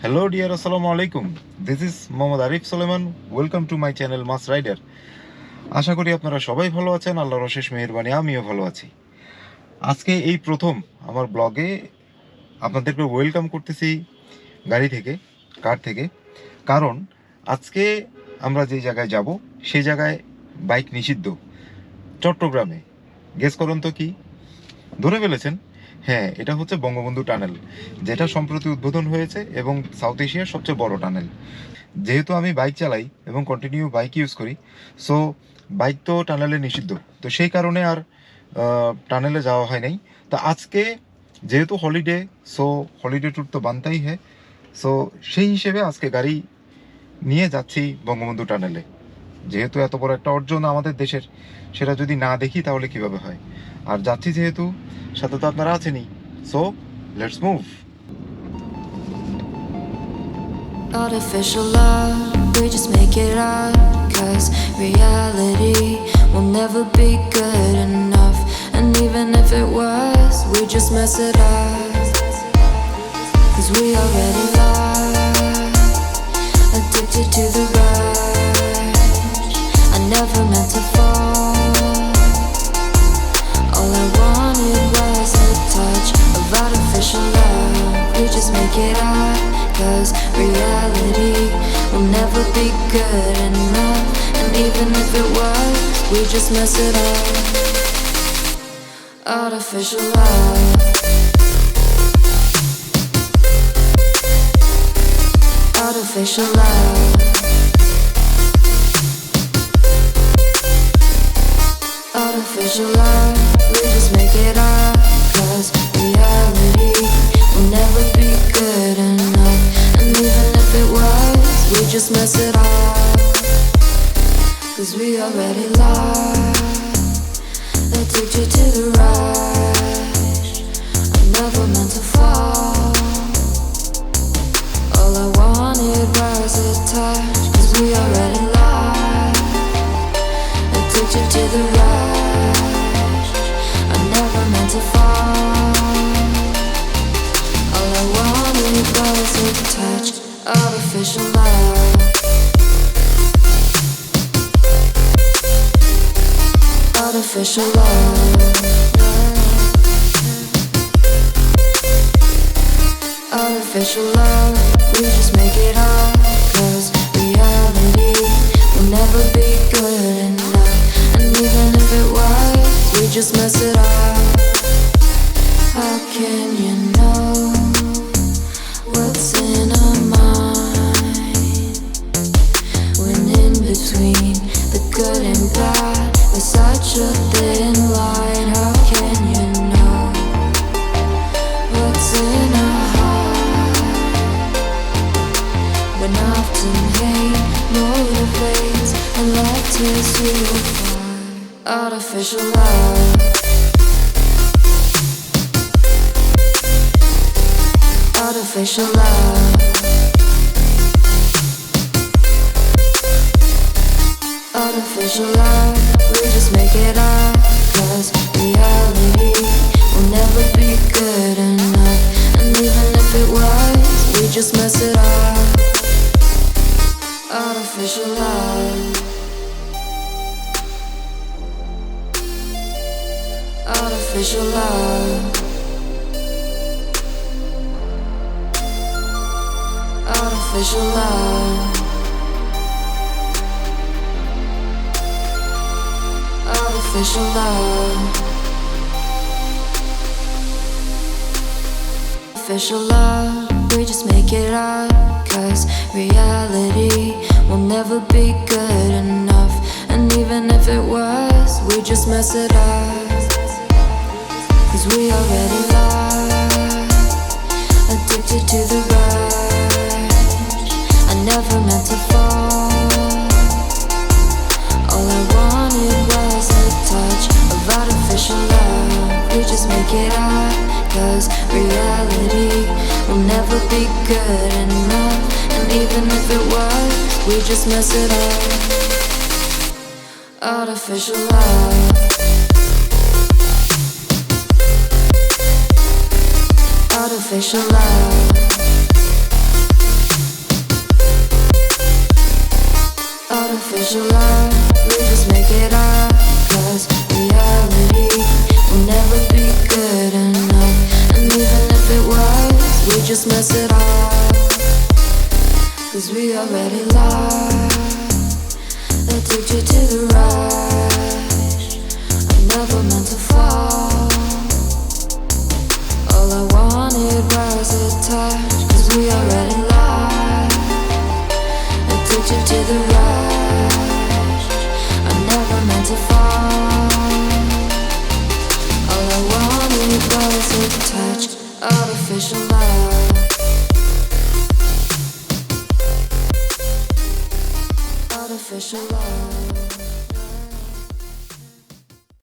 Hello dear, assalamu alaikum. This is Mohammad Arif Suleiman. Welcome to my channel masrider. আশা করি আপনারা সবাই ভালো আছেন। আল্লাহর অশেষ মেহেরবানি আমিও ভালো আছি। আজকে এই প্রথম আমার ব্লগে আপনাদেরকে ওয়েলকাম করতেছি গাড়ি থেকে, কার থেকে। কারণ আজকে আমরা যে জায়গায় যাব সেই জায়গায় বাইক নিষিদ্ধ, চট্টগ্রামে। গেস করুন তো কি? ধরে ফেলেছেন? হ্যাঁ, এটা হচ্ছে বঙ্গবন্ধু টানেল, যেটা সম্প্রতি উদ্বোধন হয়েছে এবং সাউথ এশিয়ার সবচেয়ে বড় টানেল। যেহেতু আমি বাইক চালাই এবং কন্টিনিউ বাইক ইউজ করি, সো বাইক তো টানেলে নিষিদ্ধ, তো সেই কারণে আর টানেলে যাওয়া হয় নাই। তা আজকে যেহেতু হলিডে, সো হলিডে ট্যুর তো বানতেই হয়। সো সেই হিসেবে আজকে গাড়ি নিয়ে যাচ্ছি বঙ্গবন্ধু টানেলে। যেহেতু এত বড় একটা অর্জন আমাদের দেশের, সেটা যদি না দেখি তাহলে কিভাবে হয়। আর যাচ্ছি যেহেতু, সাথে তো আপনারা আছেনই। So let's move. Artificial love, we just make it up, 'cause reality will never be good enough. And even if it was, we just mess it up, 'cause we already lost, addicted to the rush. I never meant to fall. All I wanted was a touch of artificial love. We just make it up, 'cause reality will never be good enough. And even if it was, we just mess it up. Artificial love. Artificial love. Artificial love. We just make it up, 'cause reality will never be good enough. And even if it was, we just mess it up, 'cause we already lost, addicted to the rush. I never meant to fall. All I wanted was a touch, 'cause we already lost, addicted to the rush. I never meant to fall. All I wanted was a touch, artificial love. Artificial love. Artificial love. We just make it up, 'cause reality will never be good enough. And even if it was, we just mess it up. How can you know what's in our mind, when in between the good and bad there's such a thin line? How can you know what's in our heart, when often hate motivates and love tears you apart? Artificial love. Artificial love. Artificial love. We just make it up, 'cause reality will never be good enough. And even if it was, we just mess it up. Artificial love. Artificial love. Artificial love. Artificial love. Artificial love. We just make it up, 'cause reality will never be good enough. And even if it was, we just mess it up, 'cause we already lost, addicted to the rush. I never meant to fall. All I wanted was a touch of artificial love. We just make it up, 'cause reality will never be good enough. And even if it was, we just mess it up. Artificial love. Artificial love. artificial love, we just make it up. Cause reality will never be good enough. And even if it was, we just mess it up. Cause we already lost, addicted to the rush. I never meant to fall. All I wanted was a touch. Cause we already lost, addicted to the rush. I never meant to fall. All I wanted was a touch. Artificial love, artificial love.